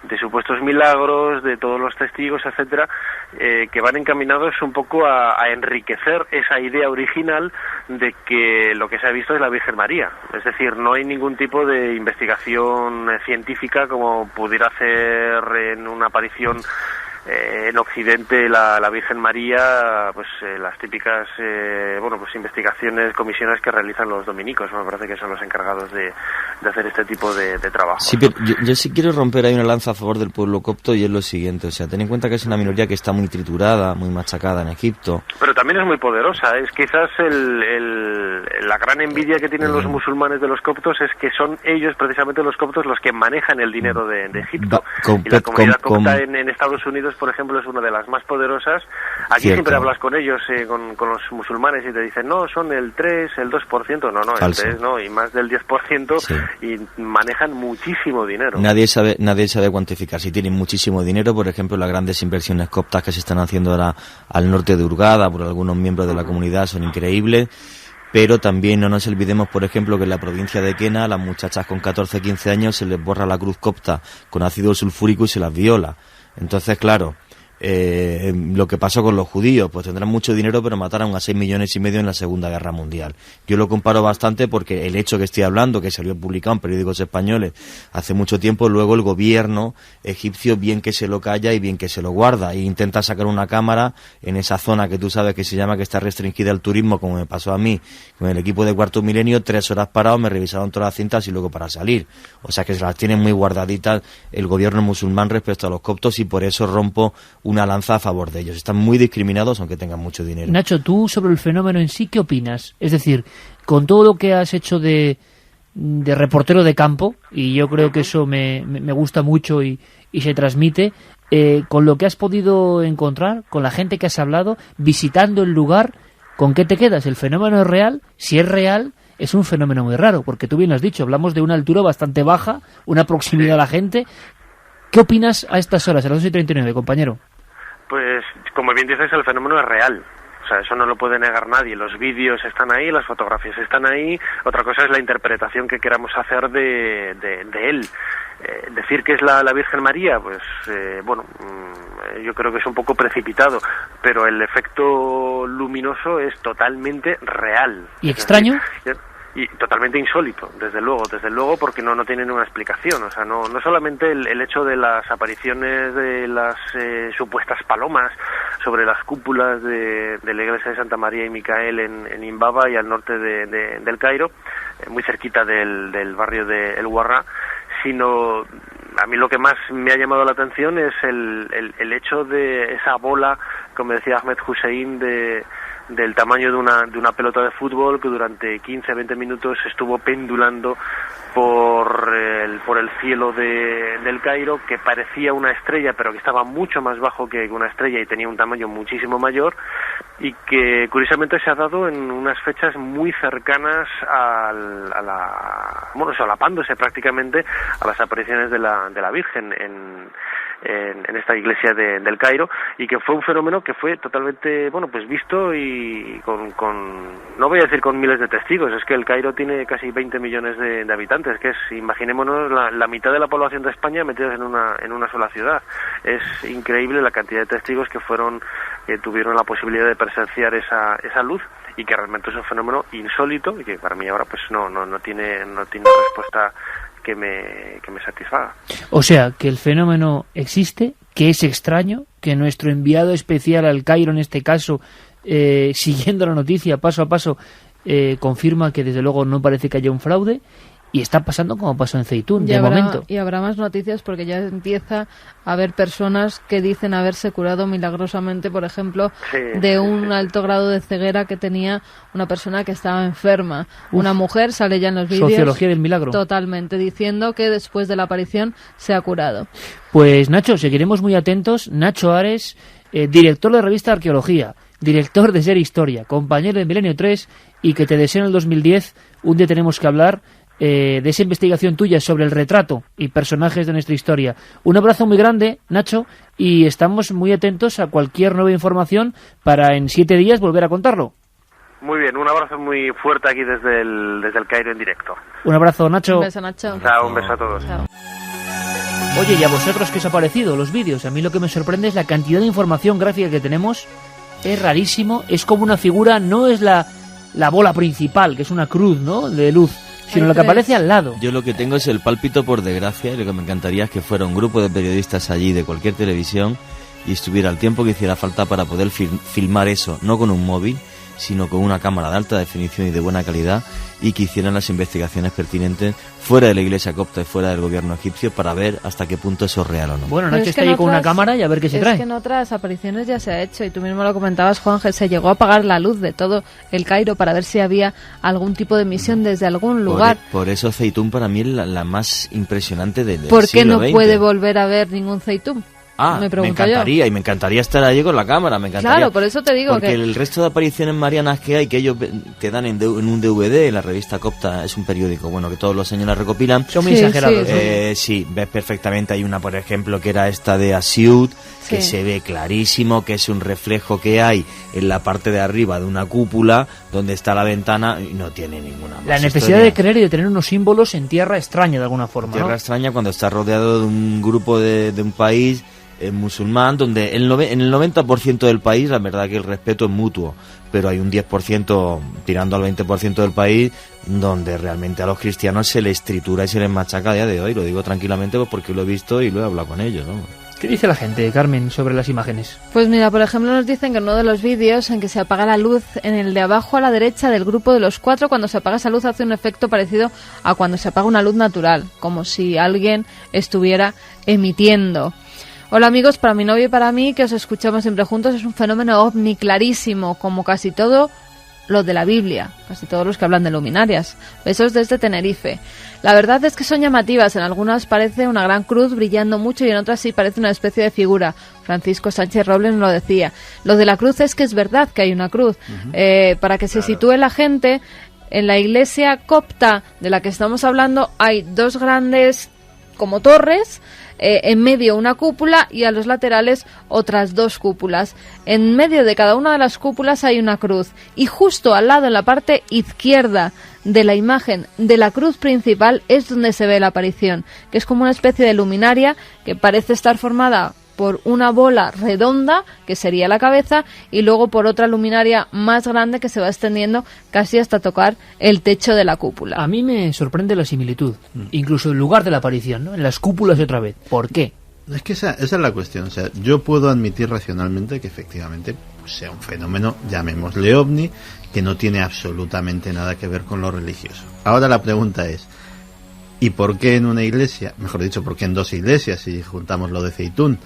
de supuestos milagros, de todos los testigos, etcétera, que van encaminados un poco a enriquecer esa idea original de que lo que se ha visto es la Virgen María. Es decir, no hay ningún tipo de investigación científica como pudiera hacer en una aparición en Occidente la Virgen María, pues las típicas pues investigaciones, comisiones que realizan los dominicos. Me parece que son los encargados de hacer este tipo de trabajo. Sí, pero yo sí quiero romper ahí una lanza a favor del pueblo copto, y es lo siguiente, o sea, ten en cuenta que es una minoría que está muy triturada, muy machacada en Egipto. Pero también es muy poderosa. Es quizás la gran envidia que tienen los musulmanes de los coptos es que son ellos, precisamente los coptos, los que manejan el dinero de Egipto. Y la comunidad copta en Estados Unidos, por ejemplo, es una de las más poderosas. Aquí Cierto. siempre hablas con ellos, con los musulmanes, y te dicen, no, son el 3, el 2%, no, Falso. el 3, no, y más del 10%, Sí. y manejan muchísimo dinero. Nadie sabe cuantificar si tienen muchísimo dinero. Por ejemplo, las grandes inversiones coptas que se están haciendo ahora al norte de Hurghada por algunos miembros de la comunidad son increíbles. Pero también no nos olvidemos, por ejemplo, que en la provincia de Kenia, las muchachas con 14, 15 años se les borra la cruz copta con ácido sulfúrico y se las viola. Entonces, claro, lo que pasó con los judíos, pues tendrán mucho dinero, pero mataron a 6,5 millones en la Segunda Guerra Mundial. Yo lo comparo bastante porque el hecho que estoy hablando, que salió publicado en periódicos españoles hace mucho tiempo, luego el gobierno egipcio bien que se lo calla y bien que se lo guarda, e intenta sacar una cámara en esa zona que tú sabes que se llama, que está restringida al turismo, como me pasó a mí con el equipo de Cuarto Milenio, 3 horas parados, me revisaron todas las cintas y luego para salir. O sea que se las tienen muy guardaditas el gobierno musulmán respecto a los coptos, y por eso rompo una lanza a favor de ellos. Están muy discriminados aunque tengan mucho dinero. Nacho, tú sobre el fenómeno en sí, ¿qué opinas? Es decir, con todo lo que has hecho de reportero de campo, y yo creo que eso me gusta mucho y se transmite, con lo que has podido encontrar, con la gente que has hablado, visitando el lugar, ¿con qué te quedas? ¿El fenómeno es real? Si es real, es un fenómeno muy raro, porque tú bien lo has dicho, hablamos de una altura bastante baja, una proximidad a la gente. ¿Qué opinas a estas horas, a las 2:39, compañero? Pues, como bien dices, el fenómeno es real. O sea, eso no lo puede negar nadie. Los vídeos están ahí, las fotografías están ahí. Otra cosa es la interpretación que queramos hacer de él. Decir que es la Virgen María, pues, yo creo que es un poco precipitado. Pero el efecto luminoso es totalmente real. ¿Y extraño? Y totalmente insólito, desde luego, porque no tienen una explicación. O sea, no solamente el hecho de las apariciones de las supuestas palomas sobre las cúpulas de la iglesia de Santa María y Micael en Imbaba y al norte del Cairo, muy cerquita del barrio de El Warra, sino a mí lo que más me ha llamado la atención es el hecho de esa bola, como decía Ahmed Hussein, del tamaño de una pelota de fútbol, que durante 15-20 minutos estuvo pendulando por el cielo del Cairo, que parecía una estrella, pero que estaba mucho más bajo que una estrella y tenía un tamaño muchísimo mayor, y que curiosamente se ha dado en unas fechas muy cercanas solapándose prácticamente a las apariciones de la Virgen en esta iglesia del Cairo, y que fue un fenómeno que fue totalmente visto y con no voy a decir con miles de testigos. Es que el Cairo tiene casi 20 millones de habitantes, que es, imaginémonos, la mitad de la población de España metidos en una sola ciudad. Es increíble la cantidad de testigos que tuvieron la posibilidad de presenciar esa luz, y que realmente es un fenómeno insólito y que para mí ahora pues no tiene respuesta que me satisfaga. O sea, que el fenómeno existe, que es extraño, que nuestro enviado especial al Cairo, en este caso, siguiendo la noticia paso a paso, confirma que desde luego no parece que haya un fraude, y está pasando como pasó en Zeitún, de momento. Y habrá más noticias, porque ya empieza a haber personas que dicen haberse curado milagrosamente, por ejemplo, de un alto grado de ceguera que tenía una persona que estaba enferma. Una mujer, sale ya en los vídeos. Sociología del milagro. Totalmente, diciendo que después de la aparición se ha curado. Pues Nacho, seguiremos muy atentos. Nacho Ares, director de la revista Arqueología, director de Ser Historia, compañero de Milenio 3, y que te deseo en el 2010, un día tenemos que hablar de esa investigación tuya sobre el retrato y personajes de nuestra historia. Un abrazo muy grande, Nacho, y estamos muy atentos a cualquier nueva información para en 7 días volver a contarlo. Muy bien, un abrazo muy fuerte aquí desde el Cairo en directo. Un abrazo, Nacho. Un beso, Nacho. Chao, un beso a todos. Chao. Oye, ¿y a vosotros qué os ha parecido los vídeos? A mí lo que me sorprende es la cantidad de información gráfica que tenemos. Es rarísimo, es como una figura, no es la bola principal, que es una cruz, ¿no?, de luz, sino lo que aparece al lado. Yo lo que tengo es el pálpito, por desgracia, y lo que me encantaría es que fuera un grupo de periodistas allí de cualquier televisión y estuviera el tiempo que hiciera falta para poder filmar eso, no con un móvil, sino con una cámara de alta definición y de buena calidad, y que hicieran las investigaciones pertinentes fuera de la iglesia copta y fuera del gobierno egipcio para ver hasta qué punto eso es real o no. Bueno, Nacho está allí con una cámara y a ver qué se trae. Es que en otras apariciones ya se ha hecho, y tú mismo lo comentabas, Juanje, se llegó a apagar la luz de todo el Cairo para ver si había algún tipo de emisión desde algún lugar. Por eso Zeitún para mí es la más impresionante del ¿Por qué siglo no XX. puede volver a ver ningún Zeitún? Me encantaría, y me encantaría estar allí con la cámara, me encantaría. Claro, por eso te digo porque el resto de apariciones marianas que hay, que ellos te dan en un DVD, en la revista Copta, es un periódico, bueno, que todos los años la recopilan. Son muy exagerados. Sí, ves perfectamente, hay una, por ejemplo, que era esta de Asiut, que se ve clarísimo, que es un reflejo que hay en la parte de arriba de una cúpula, donde está la ventana, y no tiene ninguna más La necesidad de creer y de tener unos símbolos en tierra extraña, de alguna forma, Tierra extraña, cuando está rodeado de un grupo de un país musulmán, donde en el 90% del país la verdad que el respeto es mutuo, pero hay un 10% tirando al 20% del país donde realmente a los cristianos se les tritura y se les machaca a día de hoy. Lo digo tranquilamente pues porque lo he visto y lo he hablado con ellos, ¿no? ¿Qué dice la gente, Carmen, sobre las imágenes? Pues mira, por ejemplo, nos dicen que en uno de los vídeos en que se apaga la luz, en el de abajo a la derecha del grupo de los 4, cuando se apaga esa luz hace un efecto parecido a cuando se apaga una luz natural, como si alguien estuviera emitiendo. Hola amigos, para mi novio y para mí, que os escuchamos siempre juntos, es un fenómeno ovni clarísimo, como casi todo lo de la Biblia, casi todos los que hablan de luminarias. Besos desde Tenerife. La verdad es que son llamativas, en algunas parece una gran cruz brillando mucho y en otras sí parece una especie de figura. Francisco Sánchez Robles nos lo decía. Lo de la cruz es que es verdad que hay una cruz. Para que se sitúe la gente, en la iglesia copta de la que estamos hablando hay dos grandes como torres, en medio una cúpula y a los laterales otras dos cúpulas. En medio de cada una de las cúpulas hay una cruz y justo al lado, en la parte izquierda de la imagen de la cruz principal, es donde se ve la aparición, que es como una especie de luminaria que parece estar formada por una bola redonda, que sería la cabeza, y luego por otra luminaria más grande que se va extendiendo casi hasta tocar el techo de la cúpula. A mí me sorprende la similitud, incluso el lugar de la aparición, ¿no? En las cúpulas otra vez. ¿Por qué? Es que esa es la cuestión. O sea, yo puedo admitir racionalmente que efectivamente sea un fenómeno, llamémosle ovni, que no tiene absolutamente nada que ver con lo religioso. Ahora la pregunta es, ¿y por qué en una iglesia? Mejor dicho, ¿por qué en dos iglesias si juntamos lo de Zeitún?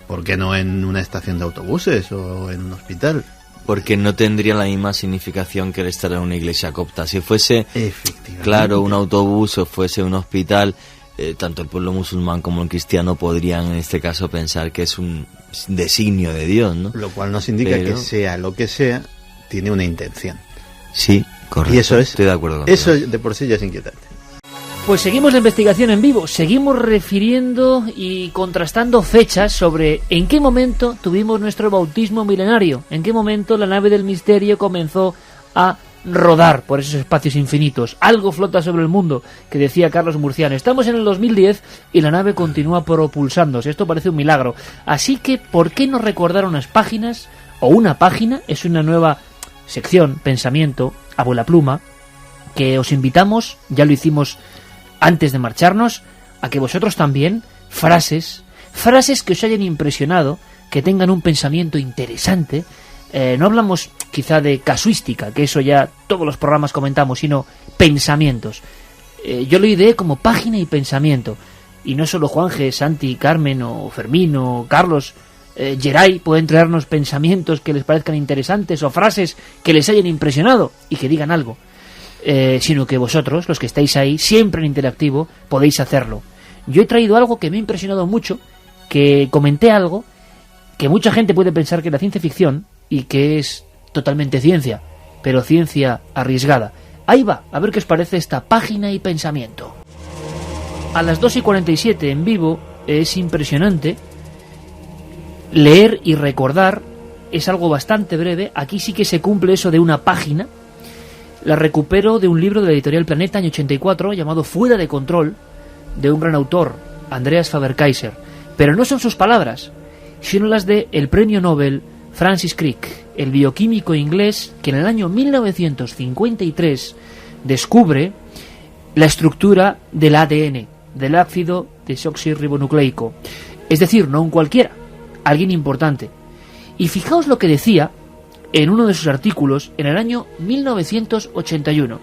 ¿Por qué no en una estación de autobuses o en un hospital? Porque no tendría la misma significación que el estar en una iglesia copta. Si fuese, claro, un autobús o fuese un hospital, tanto el pueblo musulmán como el cristiano podrían en este caso pensar que es un designio de Dios, ¿no? Lo cual nos indica que sea lo que sea, tiene una intención. Sí, correcto. Y eso es, estoy de acuerdo contigo. Eso de por sí ya es inquietante. Pues seguimos la investigación en vivo, seguimos refiriendo y contrastando fechas sobre en qué momento tuvimos nuestro bautismo milenario, en qué momento la nave del misterio comenzó a rodar por esos espacios infinitos. Algo flota sobre el mundo, que decía Carlos Murciano. Estamos en el 2010 y la nave continúa propulsándose. Esto parece un milagro. Así que, ¿por qué no recordar unas páginas o una página? Es una nueva sección, pensamiento, abuela pluma, que os invitamos, ya lo hicimos antes de marcharnos, a que vosotros también, frases que os hayan impresionado, que tengan un pensamiento interesante. No hablamos quizá de casuística, que eso ya todos los programas comentamos, sino pensamientos. Yo lo ideé como página y pensamiento. Y no solo Juanje, Santi, Carmen o Fermín o Carlos, Geray pueden traernos pensamientos que les parezcan interesantes o frases que les hayan impresionado y que digan algo. Sino que vosotros, los que estáis ahí, siempre en interactivo, podéis hacerlo. Yo he traído algo que me ha impresionado mucho, que comenté algo, que mucha gente puede pensar que es la ciencia ficción y que es totalmente ciencia, pero ciencia arriesgada. Ahí va, a ver qué os parece esta página y pensamiento. A las 2:47 en vivo es impresionante. Leer y recordar es algo bastante breve. Aquí sí que se cumple eso de una página. La recupero de un libro de la editorial Planeta, año 84, llamado Fuera de control, de un gran autor, Andreas Faber-Kaiser. Pero no son sus palabras, sino las de el premio Nobel Francis Crick, el bioquímico inglés que en el año 1953 descubre la estructura del ADN, del ácido desoxirribonucleico. Es decir, no un cualquiera, alguien importante. Y fijaos lo que decía en uno de sus artículos en el año 1981.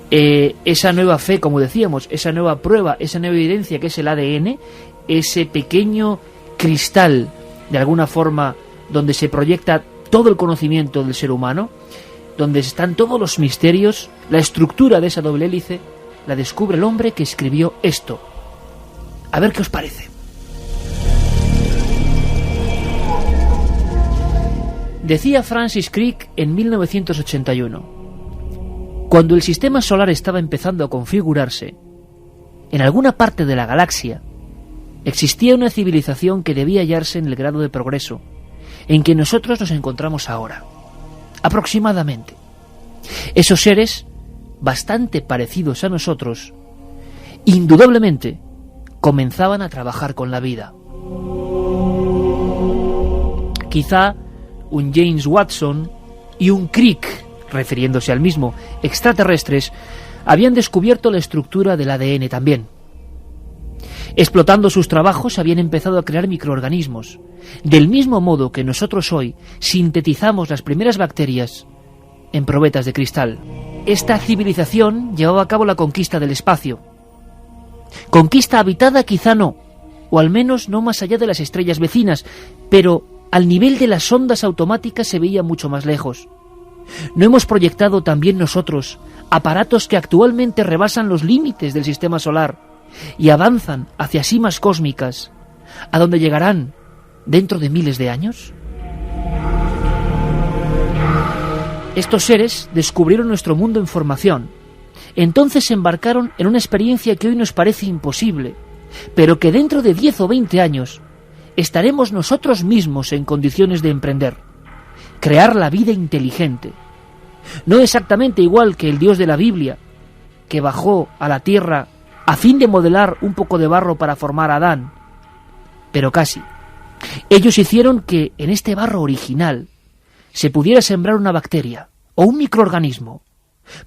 Esa nueva fe, como decíamos, esa nueva prueba, esa nueva evidencia que es el ADN, ese pequeño cristal, de alguna forma, donde se proyecta todo el conocimiento del ser humano, donde están todos los misterios, la estructura de esa doble hélice, la descubre el hombre que escribió esto. A ver qué os parece. Decía Francis Crick en 1981, cuando el sistema solar estaba empezando a configurarse, en alguna parte de la galaxia existía una civilización que debía hallarse en el grado de progreso en que nosotros nos encontramos ahora, aproximadamente. Esos seres, bastante parecidos a nosotros, indudablemente comenzaban a trabajar con la vida. Quizá un James Watson y un Crick, refiriéndose al mismo, extraterrestres, habían descubierto la estructura del ADN también. Explotando sus trabajos habían empezado a crear microorganismos, del mismo modo que nosotros hoy sintetizamos las primeras bacterias en probetas de cristal. Esta civilización llevaba a cabo la conquista del espacio. Conquista habitada quizá no, o al menos no más allá de las estrellas vecinas, pero al nivel de las ondas automáticas se veía mucho más lejos. ¿No hemos proyectado también nosotros aparatos que actualmente rebasan los límites del sistema solar y avanzan hacia cimas cósmicas, a donde llegarán dentro de miles de años? Estos seres descubrieron nuestro mundo en formación. Entonces se embarcaron en una experiencia que hoy nos parece imposible, pero que dentro de 10 o 20 años estaremos nosotros mismos en condiciones de emprender. Crear la vida inteligente. No exactamente igual que el Dios de la Biblia, que bajó a la tierra a fin de modelar un poco de barro para formar a Adán, pero casi. Ellos hicieron que en este barro original se pudiera sembrar una bacteria o un microorganismo,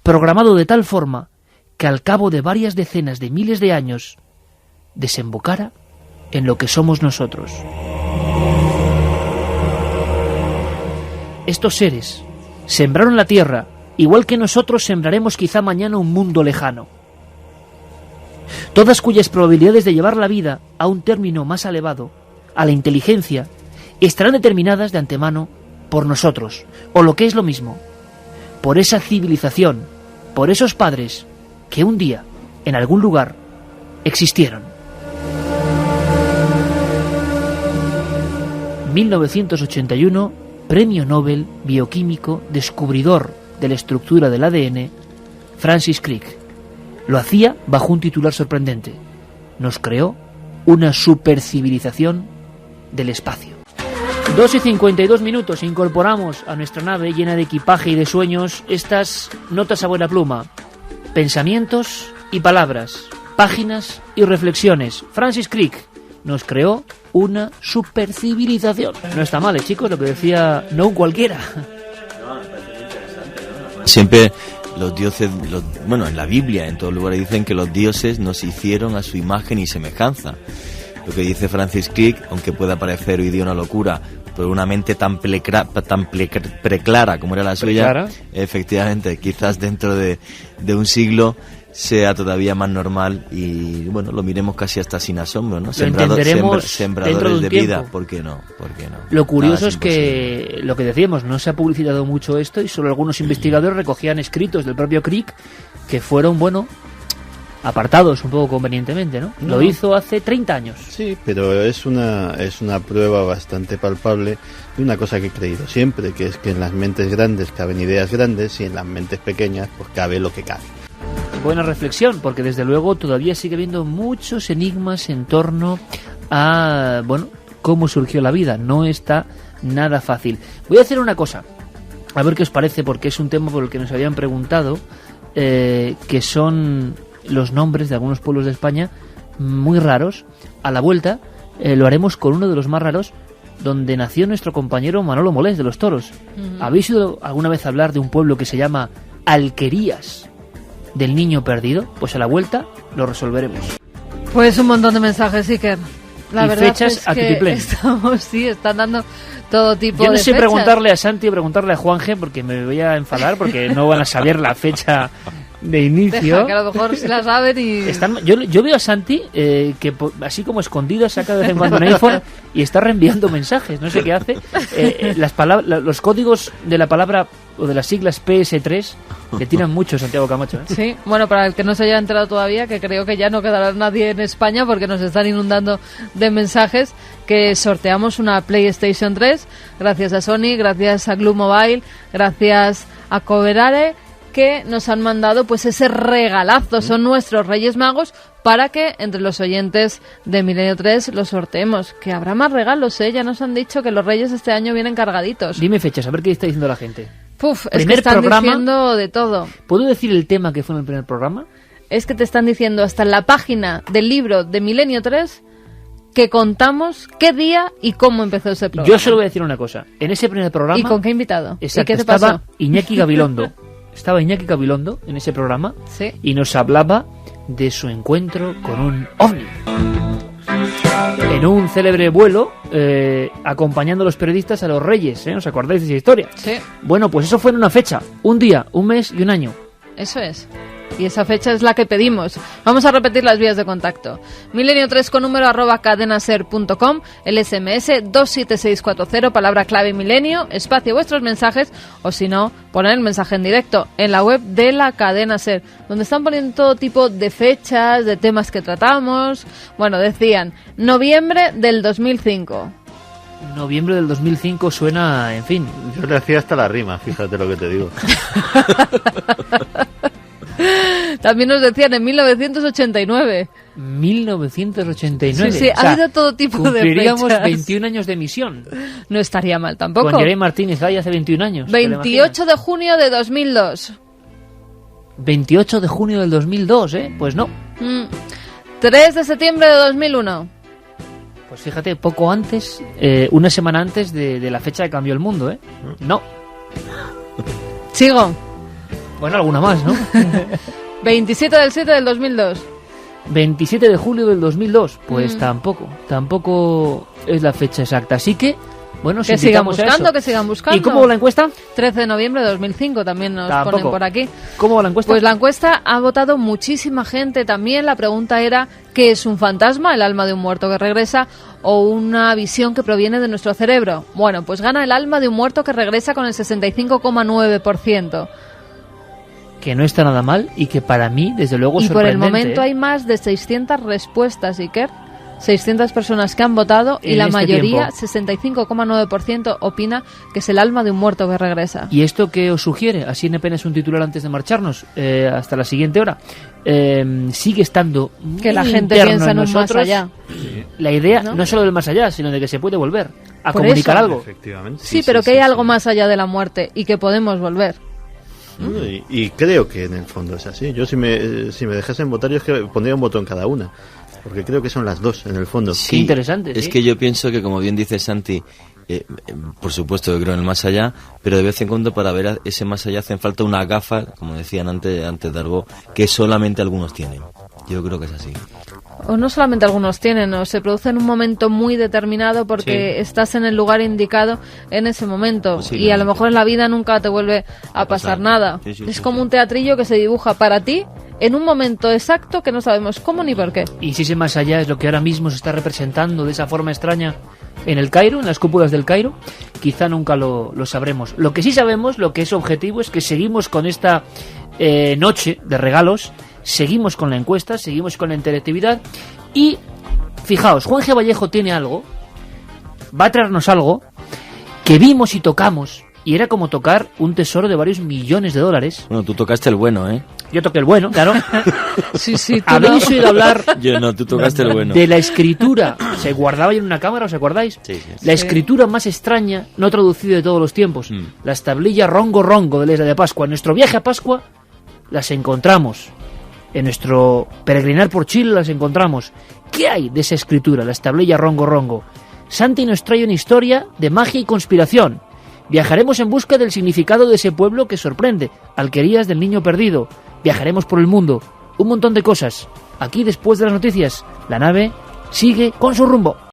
programado de tal forma que al cabo de varias decenas de miles de años desembocara en lo que somos nosotros. Estos seres sembraron la tierra, igual que nosotros sembraremos quizá mañana un mundo lejano. Todas cuyas probabilidades de llevar la vida a un término más elevado, a la inteligencia, estarán determinadas de antemano por nosotros, o lo que es lo mismo, por esa civilización, por esos padres que un día, en algún lugar, existieron. 1981, Premio Nobel bioquímico, descubridor de la estructura del ADN, Francis Crick. Lo hacía bajo un titular sorprendente: nos creó una supercivilización del espacio. 2:52, incorporamos a nuestra nave llena de equipaje y de sueños estas notas a buena pluma, pensamientos y palabras, páginas y reflexiones. Francis Crick nos creó una supercivilización. No está mal, chicos, lo que decía no un cualquiera. Siempre los dioses, bueno, en la Biblia, en todos lugares dicen que los dioses nos hicieron a su imagen y semejanza. Lo que dice Francis Crick, aunque pueda parecer hoy día una locura, pero una mente tan preclara como era la suya, ¿Preclara? Efectivamente, quizás dentro de un siglo sea todavía más normal y bueno, lo miremos casi hasta sin asombro, ¿no? Entenderemos sembradores dentro de un de vida, tiempo. ¿por qué no? ¿Por qué no? Lo curioso Nada es que, lo que decíamos, no se ha publicitado mucho esto y solo algunos investigadores recogían escritos del propio Crick que fueron, bueno, apartados un poco convenientemente, ¿no? Lo hizo hace 30 años. Sí, pero es una prueba bastante palpable de una cosa que he creído siempre, que es que en las mentes grandes caben ideas grandes y en las mentes pequeñas pues cabe lo que cabe. Buena reflexión, porque desde luego todavía sigue habiendo muchos enigmas en torno a, bueno, cómo surgió la vida. No está nada fácil. Voy a hacer una cosa, a ver qué os parece, porque es un tema por el que nos habían preguntado, que son los nombres de algunos pueblos de España muy raros. A la vuelta lo haremos con uno de los más raros, donde nació nuestro compañero Manolo Molés, de Los Toros. ¿Habéis oído alguna vez hablar de un pueblo que se llama Alquerías del Niño Perdido? Pues a la vuelta lo resolveremos. Pues un montón de mensajes, Iker. La Y verdad fechas es a que tutiplén. están dando todo tipo Yo no de sé fechas. preguntarle a Santi o preguntarle a Juanje, porque me voy a enfadar, porque no van a saber la fecha de inicio. Deja, que a lo mejor se la saben y... Yo veo a Santi que así como escondido saca de vez en cuando un iPhone y está reenviando mensajes, no sé qué hace. Los códigos de la palabra o de las siglas PS3 le tiran mucho Santiago Camacho, ¿eh? Sí, bueno, para el que no se haya enterado todavía, que creo que ya no quedará nadie en España porque nos están inundando de mensajes, que sorteamos una PlayStation 3 gracias a Sony, gracias a Glue Mobile, gracias a Coverare, que nos han mandado pues ese regalazo. Son nuestros Reyes Magos para que entre los oyentes de Milenio 3 los sorteemos. Que habrá más regalos, ¿eh? Ya nos han dicho que los Reyes este año vienen cargaditos. Dime fechas, a ver qué está diciendo la gente. Puf, es que Primer están programa. diciendo de todo. ¿Puedo decir el tema que fue en el primer programa? Es que te están diciendo hasta en la página del libro de Milenio 3 que contamos qué día y cómo empezó ese programa. Yo solo voy a decir una cosa. En ese primer programa... ¿Y con qué invitado? Exacto, ¿Y qué te estaba pasó? Iñaki Gabilondo. Estaba Iñaki Gabilondo en ese programa, Sí. y nos hablaba de su encuentro con un ovni. En un célebre vuelo, acompañando a los periodistas a los Reyes, ¿eh? ¿Os acordáis de esa historia? Sí, Bueno, pues eso fue en una fecha, un día, un mes y un año. eso es. Y esa fecha es la que pedimos. Vamos a repetir las vías de contacto. Milenio3 con número @cadenaser.com, el SMS 27640, palabra clave milenio, espacio vuestros mensajes, o si no, poner el mensaje en directo en la web de la Cadena Ser, donde están poniendo todo tipo de fechas, de temas que tratamos. Bueno, decían, noviembre del 2005. Noviembre del 2005 suena, en fin. Yo le hacía hasta la rima, fíjate lo que te digo. También nos decían en 1989. 1989. Sí, sí, O sea, ha habido todo tipo de cumpliríamos fechas. 21 años de emisión. No estaría mal tampoco. Con Jeremy Martínez ahí hace 21 años. ¿te lo 28 de junio de 2002. imaginas? 28 de junio del 2002, ¿eh? Pues no. 3 de septiembre de 2001. Pues fíjate, poco antes, una semana antes de la fecha que cambió el mundo, ¿eh? No. Sigo. Bueno, alguna más, ¿no? 27 del 7 del 2002. 27 de julio del 2002. Pues tampoco es la fecha exacta. Así que, bueno, Que si sigan invitamos a buscando, eso. que sigan buscando. ¿Y cómo va la encuesta? 13 de noviembre de 2005 también nos Tampoco. ponen por aquí. ¿Cómo va la encuesta? Pues la encuesta ha votado muchísima gente también. La pregunta era, ¿qué es un fantasma, el alma de un muerto que regresa, o una visión que proviene de nuestro cerebro? Bueno, pues gana el alma de un muerto que regresa con el 65,9%. Que no está nada mal y que para mí, desde luego, Y por el sorprendente, momento ¿eh? hay más de 600 respuestas, Iker. 600 personas que han votado y En la este mayoría, tiempo. 65,9%, opina que es el alma de un muerto que regresa. ¿Y esto qué os sugiere? Así en apenas un titular antes de marcharnos, hasta la siguiente hora. Sigue estando Que la muy gente interno piensa en un más nosotros allá. la idea, ¿No? no solo del más allá, sino de que se puede volver a Por comunicar eso. algo. Efectivamente. Sí, pero que hay algo más allá de la muerte y que podemos volver. Y creo que en el fondo es así. Yo si me dejasen votar, yo es que pondría un voto en cada una. Porque creo que son las dos, en el fondo. Qué interesante, Es sí. que yo pienso que, como bien dice Santi, por supuesto que creo en el más allá, pero de vez en cuando para ver ese más allá hacen falta una gafa, como decían antes Darbo, que solamente algunos tienen. Yo creo que es así. O no solamente algunos tienen, o se produce en un momento muy determinado porque Sí. estás en el lugar indicado en ese momento. Posiblemente. Y a lo mejor en la vida nunca te vuelve a pasar nada. Sí, sí, es sí, como sí. un teatrillo que se dibuja para ti en un momento exacto que no sabemos cómo ni por qué. Y si ese más allá es lo que ahora mismo se está representando de esa forma extraña en el Cairo, en las cúpulas del Cairo, quizá nunca lo sabremos. Lo que sí sabemos, lo que es objetivo, es que seguimos con esta noche de regalos, seguimos con la encuesta, seguimos con la interactividad y, fijaos, Juan G. Vallejo tiene algo, va a traernos algo que vimos y tocamos, y era como tocar un tesoro de varios millones de dólares. Bueno, tú tocaste el bueno, ¿eh? Yo toqué el bueno, claro. Sí, sí, tú ¿Habéis no. oído hablar Yo no, tú tocaste el bueno. de la escritura? ¿Se guardaba ya en una cámara, os acordáis? Sí, sí. La escritura más extraña, no traducida de todos los tiempos. Las tablillas rongo rongo de la isla de Pascua. En nuestro viaje a Pascua las encontramos. En nuestro peregrinar por Chile las encontramos. ¿Qué hay de esa escritura, las tablillas rongo rongo? Santi nos trae una historia de magia y conspiración. Viajaremos en busca del significado de ese pueblo que sorprende, alquerías del niño perdido. Viajaremos por el mundo. Un montón de cosas. Aquí, después de las noticias, la nave sigue con su rumbo.